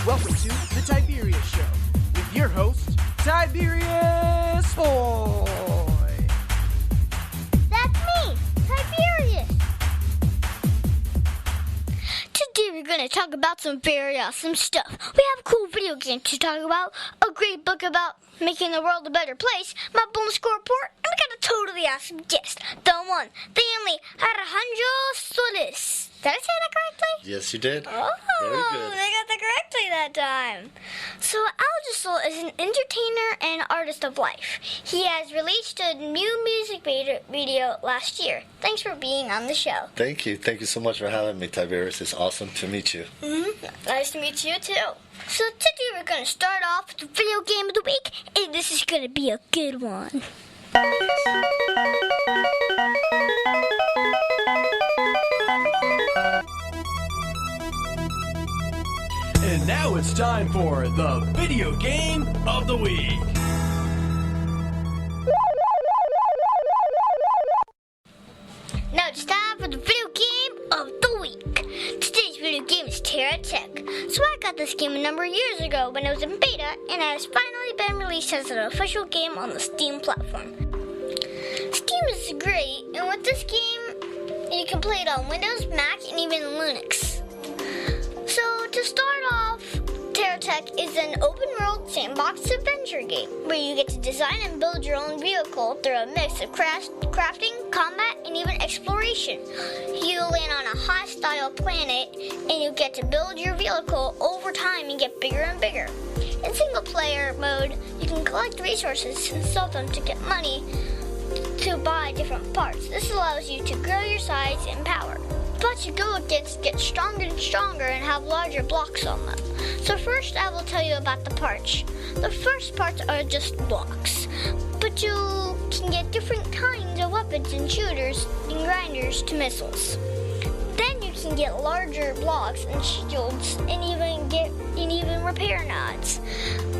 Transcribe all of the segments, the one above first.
Welcome to the Tiberius Show with your host, Tiberius Boy. That's me, Tiberius. Today we're going to talk about some very awesome stuff. We have a cool video game to talk about, a great book about making the world a better place, my bonus score report, and we got a totally awesome guest, the one, the only, Alejsol Tiberius. Did I say that correctly? Yes, you did. Oh, very good. I got that correctly that time. So Alejsol is an entertainer and artist of life. He has released a new music video last year. Thanks for being on the show. Thank you. Thank you so much for having me, Tiberius. It's awesome to meet you. Nice to meet you, too. So today we're going to start off with the video game of the week, and this is going to be a good one. And now it's time for the video game of the week. Now it's time for the video game of the week. Today's video game is Terra Tech. So I got this game a number of years ago when it was in beta, and it has finally been released as an official game on the Steam platform. Steam is great, and with this game, you can play it on Windows, Mac, and even Linux. So to start off, Terra Tech is an open-world sandbox adventure game where you get to design and build your own vehicle through a mix of crafting, combat, and even exploration. You land on a hostile planet, and you get to build your vehicle over time and get bigger and bigger. In single-player mode, you can collect resources and sell them to get money to buy different parts. This allows you to grow your size and power. But your go-gets get stronger and stronger and have larger blocks on them. So first I will tell you about the parts. The first parts are just blocks, but you can get different kinds of weapons and shooters and grinders to missiles. Then you can get larger blocks and shields and even repair nodes.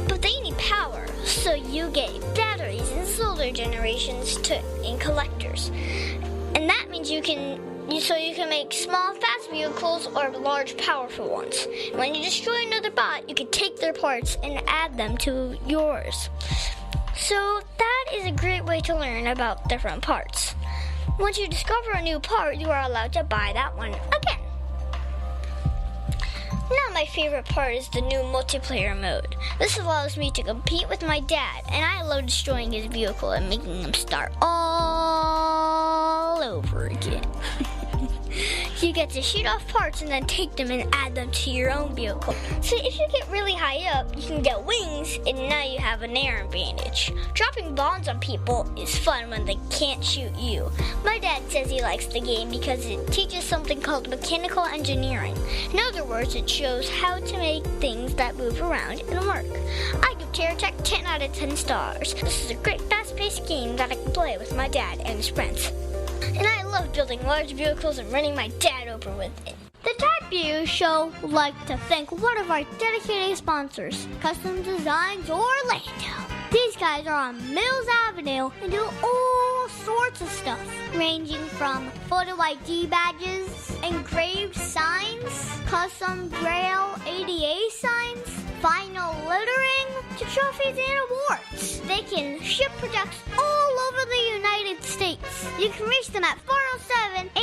But they need power, so you get batteries and solar generations and collectors. And that means you can make small, fast vehicles or large, powerful ones. When you destroy another bot, you can take their parts and add them to yours. So that is a great way to learn about different parts. Once you discover a new part, you are allowed to buy that one again. Now my favorite part is the new multiplayer mode. This allows me to compete with my dad, and I love destroying his vehicle and making him start all over again. You get to shoot off parts and then take them and add them to your own vehicle. So if you get really high up, you can get wings, and now you have an air advantage. Dropping bombs on people is fun when they can't shoot you. My dad says he likes the game because it teaches something called mechanical engineering. In other words, it shows how to make things that move around and work. I give Terra Tech 10 out of 10 stars. This is a great fast-paced game that I can play with my dad and his friends. And I love building large vehicles and running my dad over with it. The Tiberius Show would like to thank one of our dedicated sponsors, Custom Designs Orlando. These guys are on Mills Avenue and do all sorts of stuff, ranging from photo ID badges, engraved signs, custom Braille ADA signs, vinyl lettering, to trophies and awards. They can ship products all over the United States. You can reach them at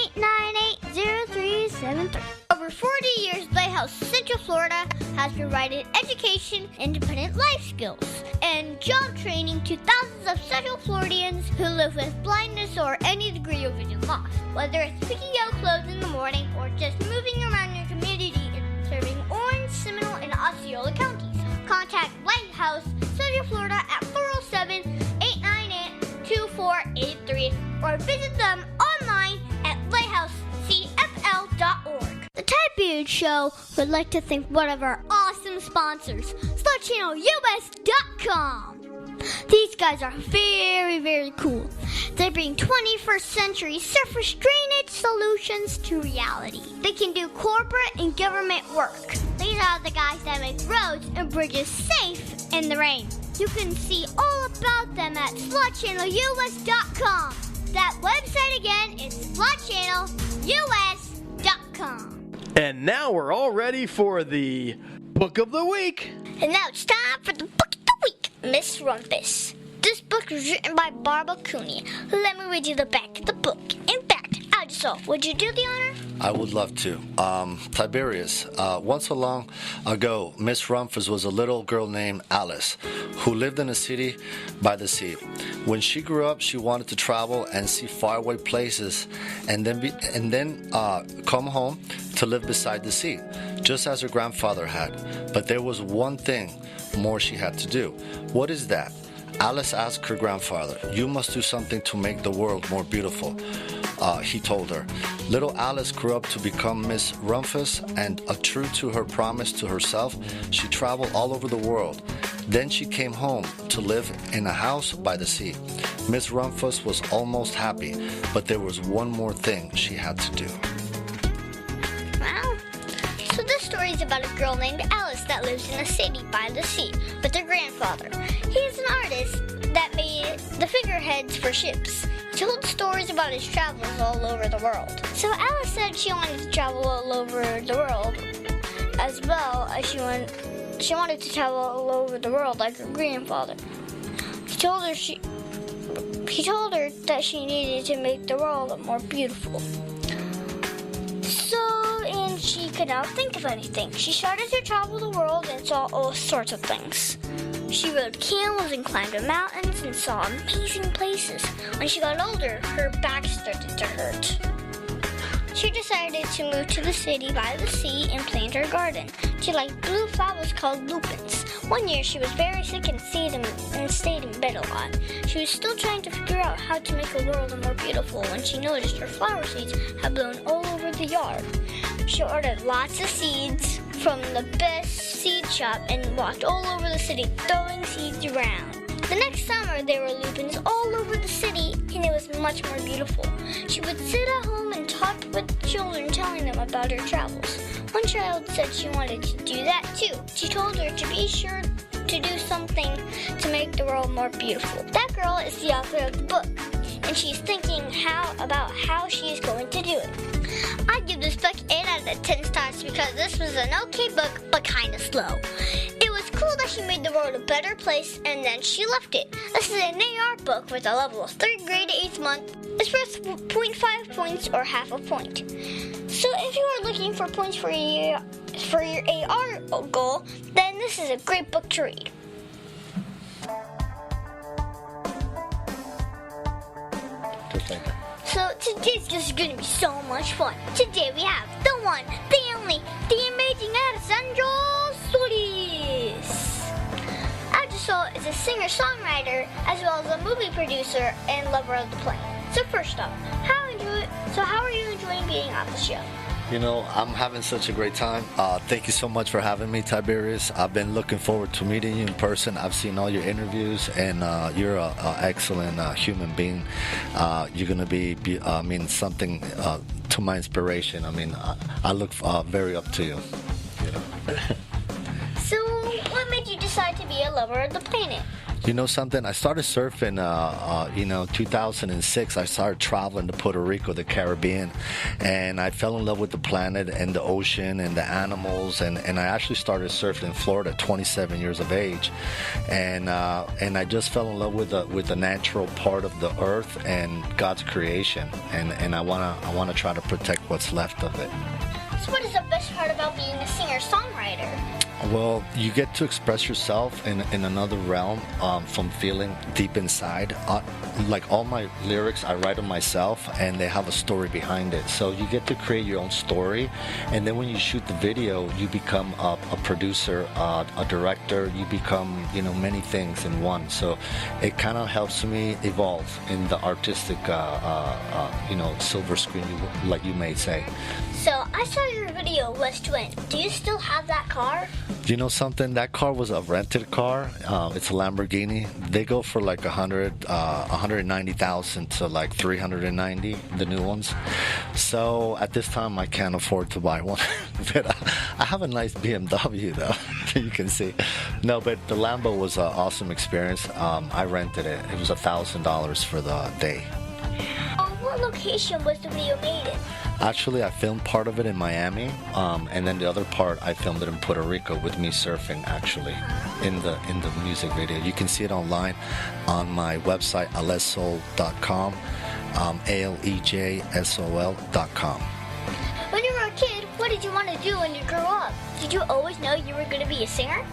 407-898-0373. Over 40 years, Lighthouse Central Florida has provided education, independent life skills, and job training to thousands of Central Floridians who live with blindness or any degree of vision loss. Whether it's picking out clothes in the morning or just moving around your community and serving Orange, Seminole, and Osceola counties. Contact Lighthouse Central Florida at 407-898-2483 or visit them online at lighthousecfl.org. The Tiberius Show would like to thank one of our awesome sponsors, StarChannelUS.com. These guys are very, very cool. They bring 21st century surface drainage solutions to reality. They can do corporate and government work. These are the guys that make roads and bridges safe in the rain. You can see all about them at SlotChannelUS.com. That website again is SlotChannelUS.com. And now we're all ready for the Book of the Week. And now it's time for the Book of the Week, Miss Rumpus. This book was written by Barbara Cooney. Let me read you the back of the book. In fact, Alejsol, would you do the honor? I would love to. Tiberius, once long ago, Miss Rumpus was a little girl named Alice who lived in a city by the sea. When she grew up, she wanted to travel and see faraway places and then come home to live beside the sea, just as her grandfather had. But there was one thing more she had to do. What is that? Alice asked her grandfather. You must do something to make the world more beautiful, he told her. Little Alice grew up to become Miss Rumpus, and true to her promise to herself, she traveled all over the world. Then she came home to live in a house by the sea. Miss Rumpus was almost happy, but there was one more thing she had to do. Wow. So this story is about a girl named Alice that lives in a city by the sea with her grandfather. He is an artist that made the figureheads for ships. He told stories about his travels all over the world. So Alice said she wanted to travel all over the world as well as she wanted to travel all over the world like her grandfather. He told her that she needed to make the world more beautiful. And she could not think of anything. She started to travel the world and saw all sorts of things. She rode camels and climbed the mountains and saw amazing places. When she got older, her back started to hurt. She decided to move to the city by the sea and plant her garden. She liked blue flowers called lupins. One year she was very sick and stayed in bed a lot. She was still trying to figure out how to make the world more beautiful when she noticed her flower seeds had blown all over the yard. She ordered lots of seeds from the best seed shop and walked all over the city throwing seeds around. The next summer there were lupins all over the city and it was much more beautiful. She would sit at home and talk with children, telling them about her travels. One child said she wanted to do that too. She told her to be sure to do something to make the world more beautiful. That girl is the author of the book, and she's thinking about how she is going to do it. I give this book 8 out of 10 stars because this was an okay book, but kind of slow. It was cool that she made the world a better place, and then she left it. This is an AR book with a level of 3rd grade 8th month. It's worth 0.5 points or half a point. So if you are looking for points for your AR goal, then this is a great book to read. So today's just going to be so much fun. Today we have the one, the only, the amazing Alejsol Tiberius. Alejsol is a singer-songwriter as well as a movie producer and lover of the plane. So first up, how are you enjoying being on the show? You know, I'm having such a great time. Thank you so much for having me, Tiberius. I've been looking forward to meeting you in person. I've seen all your interviews, and you're an excellent human being. You're going to be something to my inspiration. I mean, I look very up to you. So, what made you decide to be a lover of the planet? You know something? I started surfing, 2006. I started traveling to Puerto Rico, the Caribbean, and I fell in love with the planet and the ocean and the animals. And I actually started surfing in Florida at 27 years of age, and I just fell in love with the natural part of the earth and God's creation. And I wanna try to protect what's left of it. So, what is the best part about being a singer-songwriter? Well, you get to express yourself in another realm from feeling deep inside. Like all my lyrics, I write them myself, and they have a story behind it. So you get to create your own story, and then when you shoot the video, you become a producer, a director. You become, many things in one. So it kind of helps me evolve in the artistic, silver screen, like you may say. So I saw your video, Westwind. Do you still have that car? You know something? That car was a rented car. It's a Lamborghini. They go for like 190,000 to like 390, the new ones. So at this time, I can't afford to buy one. But I have a nice BMW though, you can see. No, but the Lambo was an awesome experience. I rented it. It was $1,000 for the day. What location was the video made in? Actually, I filmed part of it in Miami, and then the other part I filmed it in Puerto Rico with me surfing. Actually, in the music video, you can see it online on my website alejsol.com, alejsol.com. When you were a kid, what did you want to do when you grew up? Did you always know you were going to be a singer?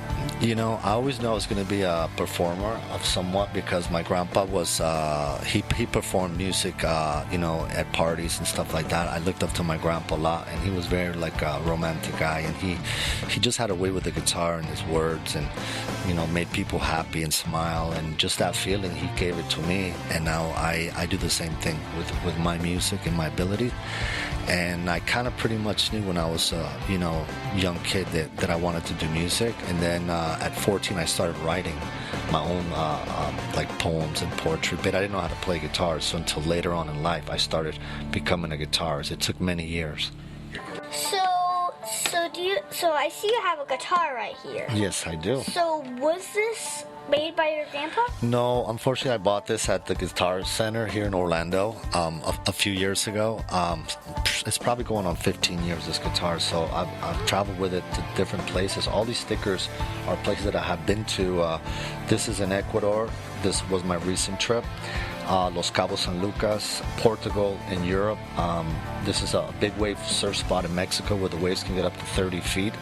You know, I always knew I was going to be a performer of somewhat because my grandpa was, he performed music, at parties and stuff like that. I looked up to my grandpa a lot, and he was very like a romantic guy, and he just had a way with the guitar and his words, and, made people happy and smile, and just that feeling, he gave it to me, and now I do the same thing with my music and my ability. And I kind of pretty much knew when I was a young kid that I wanted to do music. And then at 14 I started writing my own like poems and poetry, but I didn't know how to play guitar. So until later on in life I started becoming a guitarist. It took many years. So I see you have a guitar right here. Yes, I do. So was this made by your grandpa? No, unfortunately, I bought this at the Guitar Center here in Orlando a few years ago. It's probably going on 15 years, this guitar, so I've traveled with it to different places. All these stickers are places that I have been to. This is in Ecuador. This was my recent trip. Los Cabos San Lucas, Portugal, and Europe. This is a big wave surf spot in Mexico where the waves can get up to 30 feet.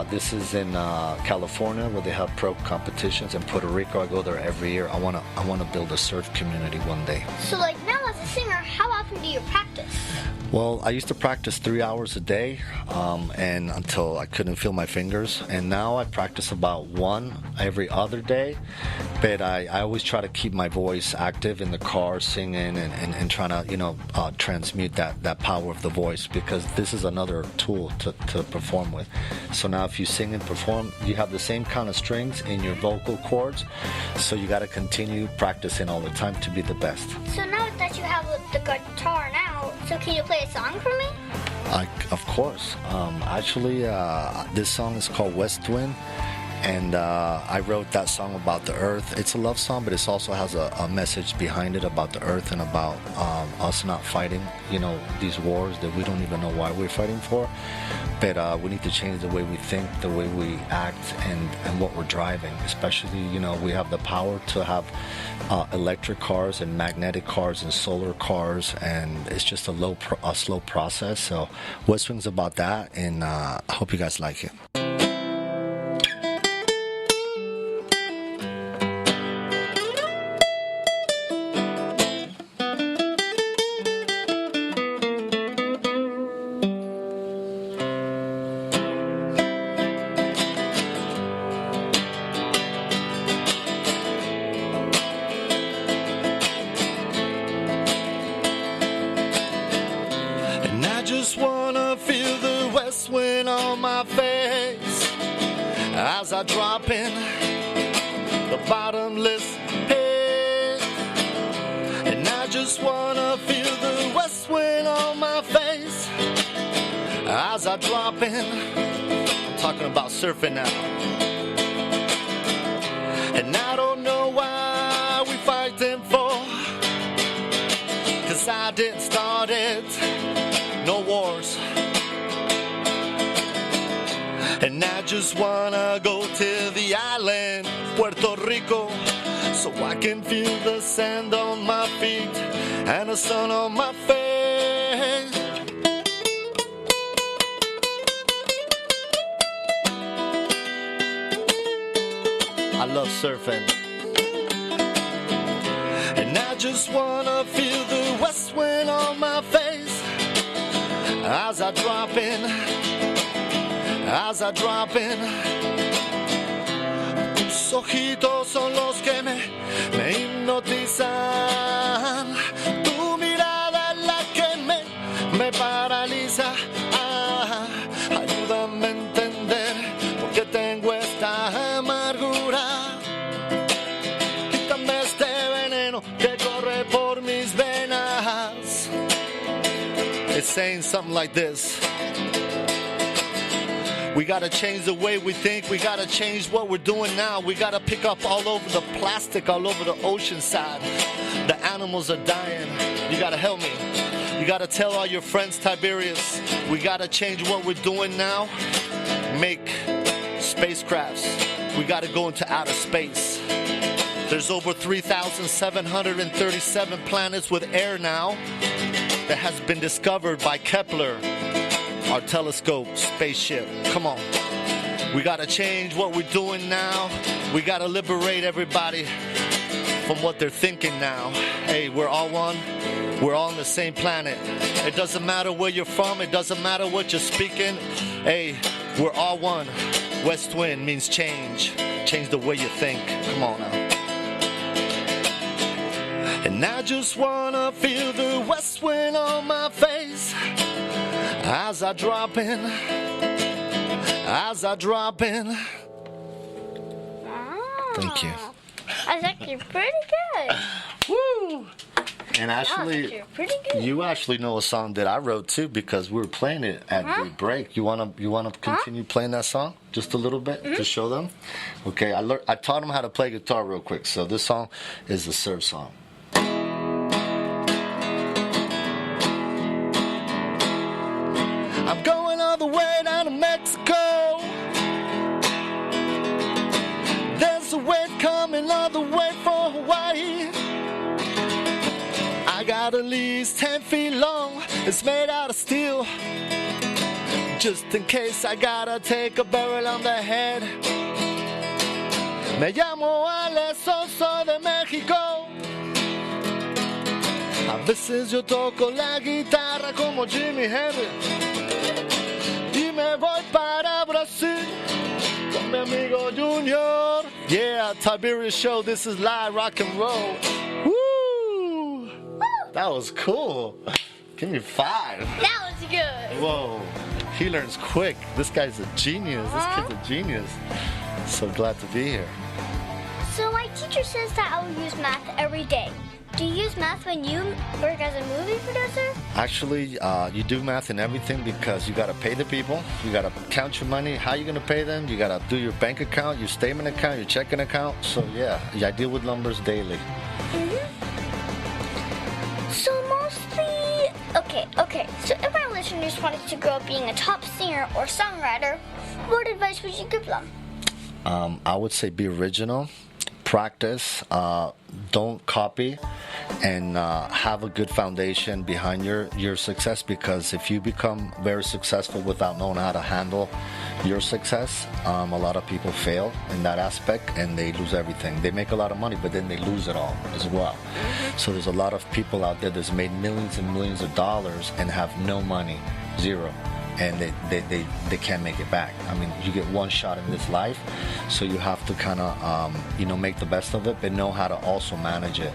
This is in California where they have pro competitions. In Puerto Rico, I go there every year. I wanna build a surf community one day. So like now as a singer, how often do you practice? Well, I used to practice 3 hours a day, and until I couldn't feel my fingers. And now I practice about 1 every other day. But I always try to keep my voice active in the car, singing and trying to, transmute that power of the voice, because this is another tool to perform with. So now if you sing and perform, you have the same kind of strings in your vocal cords. So you got to continue practicing all the time to be the best. So now that you have the guitar now, so can you play a song for me? Of course. Actually, this song is called Westwind, and I wrote that song about the earth. It's a love song, but it also has a message behind it about the earth and about us not fighting, these wars that we don't even know why we're fighting for. But we need to change the way we think, the way we act, and what we're driving. Especially, we have the power to have electric cars and magnetic cars and solar cars, and it's just a slow process. So Westwind's about that, and I hope you guys like it. Just wanna feel the west wind on my face as I drop in the bottomless pit. And I just wanna feel the west wind on my face as I drop in. I'm talking about surfing now. And I don't know why we fighting for, 'cause I didn't start it. No wars. And I just wanna go to the island, Puerto Rico, so I can feel the sand on my feet and the sun on my face. I love surfing. And I just wanna feel the west wind on my face as I drop in, tus ojitos son los que me hipnotizan, tu mirada es la que me paraliza. Ayúdame a entender por qué tengo esta amargura, quítame este veneno que corre por mis venas. It's saying something like this: we gotta change the way we think, we gotta change what we're doing now, we gotta pick up all over the plastic, all over the ocean side. The animals are dying, you gotta help me. You gotta tell all your friends, Tiberius, we gotta change what we're doing now. Make spacecrafts. We gotta go into outer space. There's over 3,737 planets with air now that has been discovered by Kepler, our telescope spaceship. Come on. We gotta change what we're doing now. We gotta liberate everybody from what they're thinking now. Hey, we're all one. We're all on the same planet. It doesn't matter where you're from. It doesn't matter what you're speaking. Hey, we're all one. Westwind means change. Change the way you think. Come on now. And I just wanna feel the west wind on my face as I drop in, as I drop in. Thank you. That's actually pretty good. Woo! And actually, pretty good. you actually know a song that I wrote too because we were playing it at the break. You wanna continue playing that song just a little bit to show them? Okay, I taught them how to play guitar real quick. So this song is the surf song. I'm going all the way down to Mexico. There's a wave coming all the way from Hawaii. I got at least 10 feet long. It's made out of steel. Just in case I gotta take a barrel on the head. Me llamo Alejsol, soy de México. A veces yo toco la guitarra como Jimi Hendrix. Y me voy para Brasil con mi amigo Junior. Yeah, Tiberius Show, this is live rock and roll. Woo! That was cool. Give me 5. That was good. Whoa, he learns quick. This guy's a genius. This kid's a genius. So glad to be here. So my teacher says that I will use math every day. Do you use math when you work as a movie producer? Actually, you do math in everything because you got to pay the people. You got to count your money. How you going to pay them? You got to do your bank account, your statement account, your checking account. So yeah, I deal with numbers daily. So mostly, okay. So if our listeners wanted to grow up being a top singer or songwriter, what advice would you give them? I would say be original, practice, don't copy, and have a good foundation behind your success, because if you become very successful without knowing how to handle your success, a lot of people fail in that aspect and they lose everything. They make a lot of money, but then they lose it all as well. So there's a lot of people out there that's made millions and millions of dollars and have no money, zero. And they can't make it back. I mean, you get one shot in this life, so you have to kind of, make the best of it, but know how to also manage it,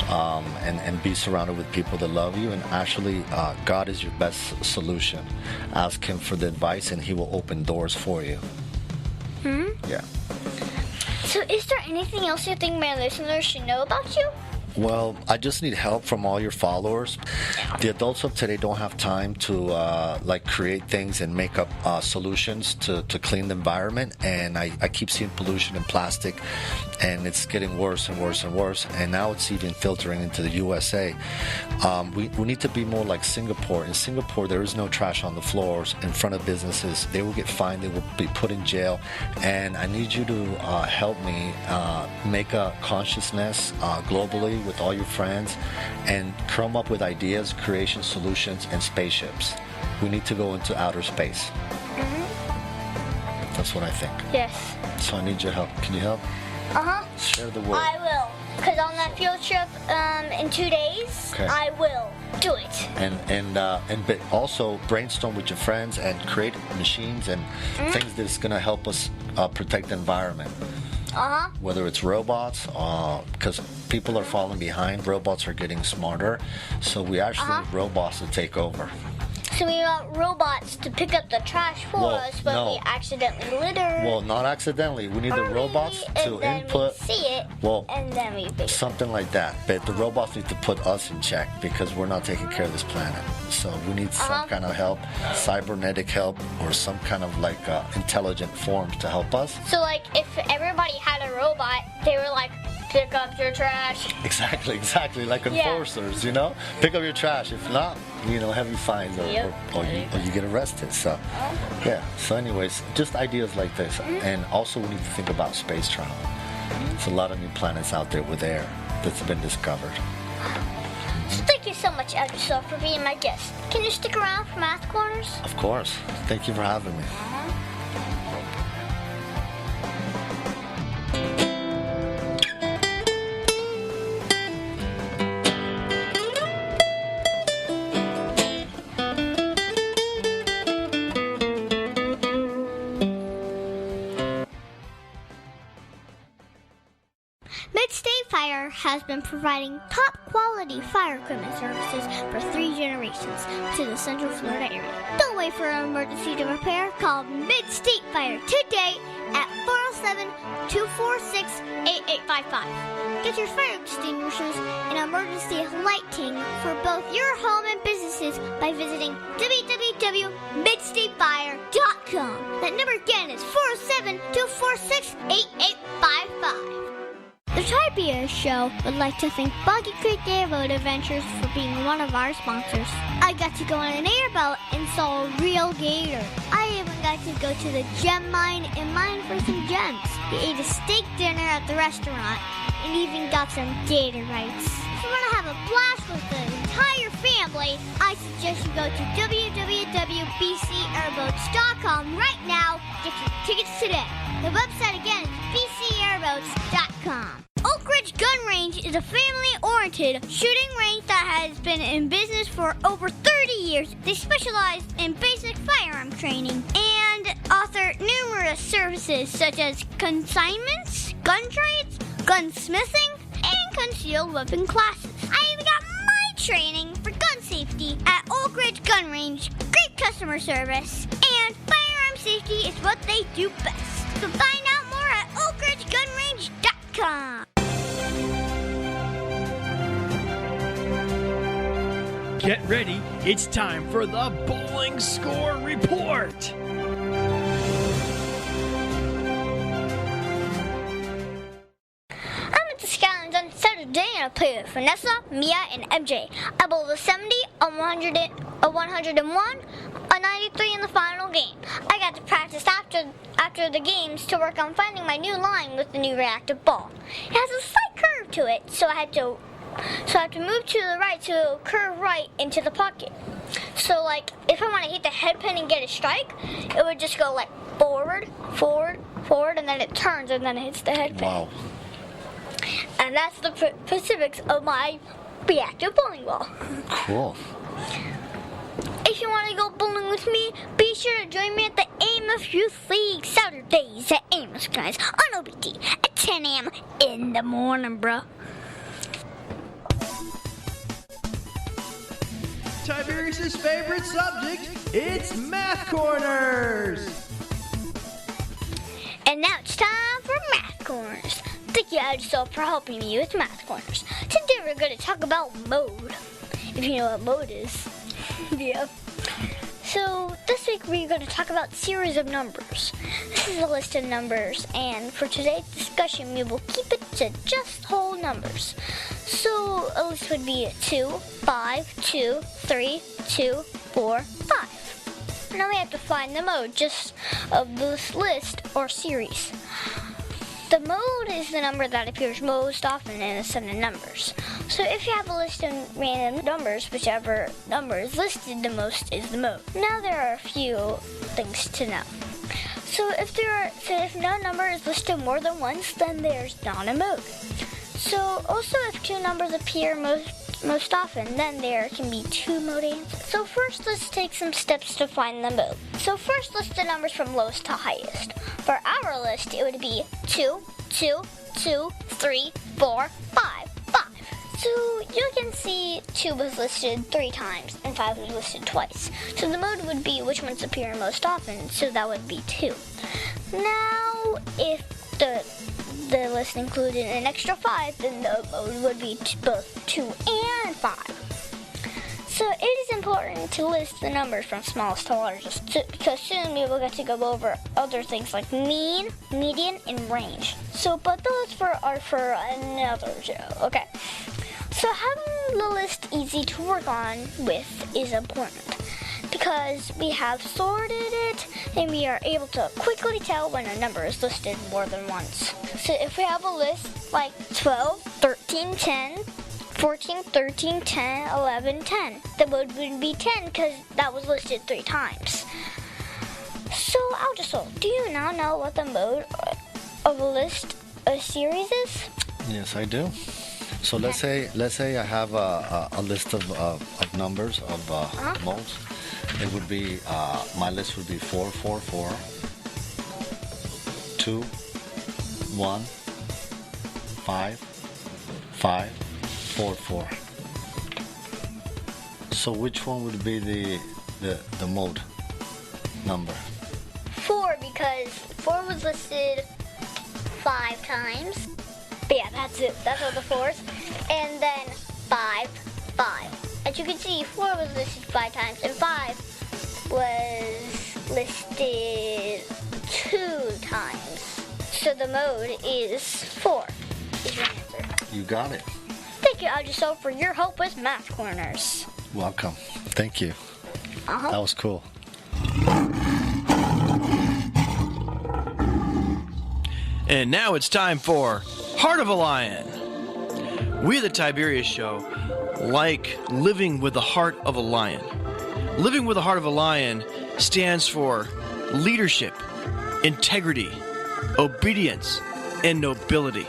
and be surrounded with people that love you. And actually, God is your best solution. Ask Him for the advice, and He will open doors for you. Yeah. So is there anything else you think my listeners should know about you? Well, I just need help from all your followers. The adults of today don't have time to create things and make up solutions to clean the environment. And I keep seeing pollution and plastic, and it's getting worse and worse and worse. And now it's even filtering into the USA. We need to be more like Singapore. In Singapore, there is no trash on the floors in front of businesses. They will get fined. They will be put in jail. And I need you to help me make a consciousness globally with all your friends and come up with ideas, creation, solutions, and spaceships. We need to go into outer space. That's what I think. Yes. So I need your help. Can you help? Share the word. I will. Because on that field trip in 2 days, Okay. I will do it. And but also brainstorm with your friends and create machines and things that's going to help us protect the environment. Whether it's robots, because people are falling behind, robots are getting smarter, so we actually need robots to take over. So we want robots to pick up the trash for us when we accidentally litter. Well, not accidentally. We need the robots to input. We see it, and then we fix it. Something like that. But the robots need to put us in check because we're not taking care of this planet. So we need some kind of help, cybernetic help, or some kind of intelligent forms to help us. So if everybody had a robot, they were like, Pick up your trash. Exactly, like enforcers, you know? Pick up your trash. If not, heavy fines or you get arrested. So, yeah. So anyways, just ideas like this. And also we need to think about space travel. There's a lot of new planets out there with air that's been discovered. So thank you so much, Alejsol, for being my guest. Can you stick around for Math Corners? Of course. Thank you for having me. MidState Fire has been providing top quality fire equipment services for 3 generations to the Central Florida area. Don't wait for an emergency to repair. Call MidState Fire today at 407-246-8855. Get your fire extinguishers and emergency lighting for both your home and businesses by visiting www.midstatefire.com. That number again is 407-246-8855. The Tiberius Show would like to thank Boggy Creek Airboat Adventures for being one of our sponsors. I got to go on an airboat and saw a real gator. I even got to go to the gem mine and mine for some gems. We ate a steak dinner at the restaurant and even got some gator rights. If you want to have a blast with the entire family, I suggest you go to www.bcairboats.com right now. Get your tickets today. The website again is bcairboats.com. Oak Ridge Gun Range is a family-oriented shooting range that has been in business for over 30 years. They specialize in basic firearm training and offer numerous services such as consignments, gun trades, gunsmithing, and concealed weapon classes. I even got my training for gun safety at Oak Ridge Gun Range. Great customer service, and firearm safety is what they do best. So find out more at oakridgegunrange.com. Get ready, it's time for the Bowling Score Report. I'm at the Skylands on Saturday and I play with Vanessa, Mia, and MJ. I bowled a 70, a 100, a 101, a 93 in the final game. I got to practice after the games to work on finding my new line with the new reactive ball. It has a slight curve to it, so I have to move to the right to curve right into the pocket. So like if I want to hit the head pin and get a strike, it would just go like forward, and then it turns and then it hits the head pin. Wow. And that's the specifics of my reactive bowling ball. Cool. If you want to go bowling with me, be sure to join me at the Amos Youth League Saturdays at Amos, guys, on OBT at 10 a.m. in the morning, bro. Tiberius' favorite subject, it's Math Corners. And now it's time for Math Corners. Thank you, Alejsol, for helping me with Math Corners. Today we're going to talk about mode, if you know what mode is. Yeah. So this week we're going to talk about series of numbers. This is a list of numbers, and for today's discussion we will keep it to just whole numbers. So a list would be 2, 5, 2, 3, 2, 4, 5. Now we have to find the mode just of this list or series. The mode is the number that appears most often in a set of numbers. So if you have a list of random numbers, whichever number is listed the most is the mode. Now there are a few things to know. So if no number is listed more than once, then there's not a mode. So also if 2 numbers appear most often, then there can be 2 mode answers. So first let's take some steps to find the mode. So first list the numbers from lowest to highest. For our list it would be 2, 2, 2, 3, 4, 5, 5. So you can see 2 was listed 3 times and 5 was listed twice. So the mode would be which ones appear most often, so that would be 2. Now if the list included an extra 5, then the mode would be both 2 and 5. So it is important to list the numbers from smallest to largest because soon we will get to go over other things like mean, median, and range. So, but those are for another show. Okay. So having the list easy to work on with is important because we have sorted it and we are able to quickly tell when a number is listed more than once. So if we have a list like 12, 13, 10, 14, 13, 10, 11, 10. The mode would be 10 because that was listed 3 times. So, Alejsol, do you now know what the mode of a series is? Yes, I do. So let's say I have a list of numbers of modes. It would be my list would be 4, 4, 4, 2, 1, 5, 5, 4, 4. So which one would be the mode number? 4, because 4 was listed 5 times. But yeah, that's it. That's all the 4s. And then 5, 5. As you can see, 4 was listed 5 times, and 5 was listed 2 times. So the mode is 4. Is your answer? You got it. Thank you, Alejsol, for your help with Math Corners. Welcome. Thank you. That was cool. And now it's time for Heart of a Lion. We at the Tiberius Show like living with the heart of a lion. Living with the heart of a lion stands for leadership, integrity, obedience, and nobility.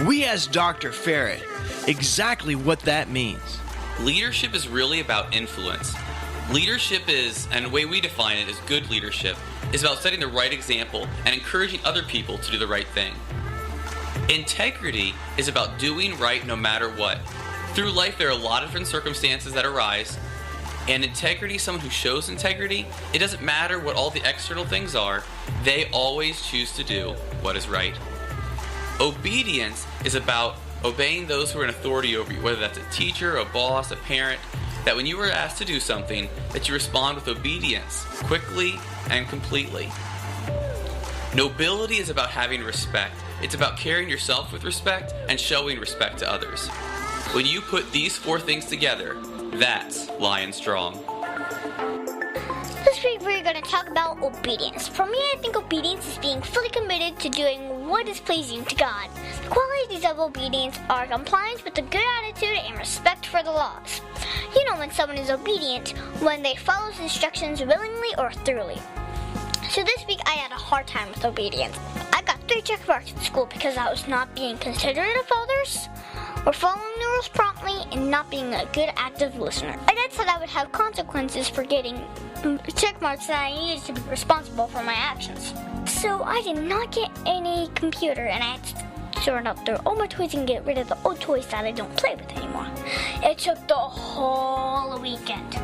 We asked Dr. Ferret exactly what that means. Leadership is really about influence. Leadership is, and the way we define it is good leadership, is about setting the right example and encouraging other people to do the right thing. Integrity is about doing right no matter what. Through life, there are a lot of different circumstances that arise, and integrity, someone who shows integrity, it doesn't matter what all the external things are, they always choose to do what is right. Obedience is about obeying those who are in authority over you, whether that's a teacher, a boss, a parent, that when you are asked to do something, that you respond with obedience, quickly and completely. Nobility is about having respect. It's about carrying yourself with respect and showing respect to others. When you put these 4 things together, that's Lion Strong. This week we're going to talk about obedience. For me, I think obedience is being fully committed to doing what is pleasing to God. The qualities of obedience are compliance with a good attitude and respect for the laws. You know when someone is obedient when they follow instructions willingly or thoroughly. So this week I had a hard time with obedience. I got 3 check marks in school because I was not being considerate of others, or following the rules promptly, and not being a good active listener. My dad said I would have consequences for getting check marks that I needed to be responsible for my actions. So I did not get any computer, and I had to sort out through all my toys and get rid of the old toys that I don't play with anymore. It took the whole weekend.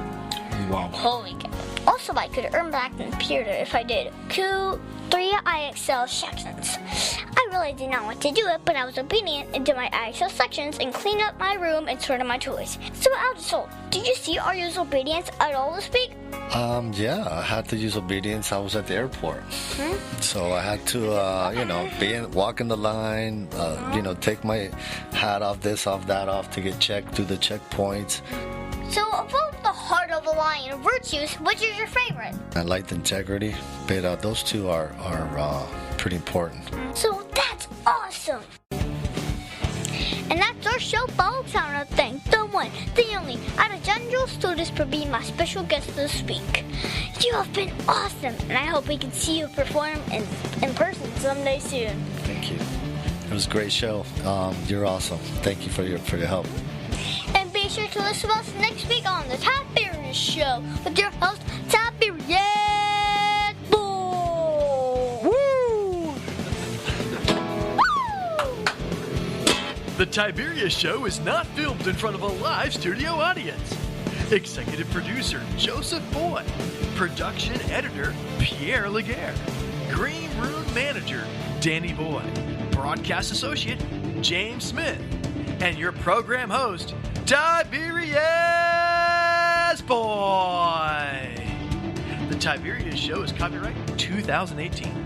Wow. Whole weekend. Also, I could earn back the computer if I did 3 IXL sections. I really did not want to do it, but I was obedient and did my IXL sections and cleaned up my room and sorted my toys. So, Alejsol, did you see or use obedience at all this week? Yeah, I had to use obedience. I was at the airport. So I had to, walk in the line, take my hat off, this off, that off to get checked through the checkpoints. So, of all the heart of a lion virtues, which is your favorite? I liked integrity, but those 2 are pretty important. So that's awesome! And that's our show, folks. I want to thank the one, the only, Alejsol Tiberius for being my special guest this week. You have been awesome, and I hope we can see you perform in person someday soon. Thank you. It was a great show. You're awesome. Thank you for your help. And be sure to listen to us next week on the Tiberius Show with your host, Tiberius. Woo! The Tiberius Show is not filmed in front of a live studio audience. Executive producer, Joseph Boyd. Production editor, Pierre Laguerre. Green Room manager, Danny Boyd. Broadcast associate, James Smith. And your program host, Tiberius boy. The Tiberius Show is copyright 2018.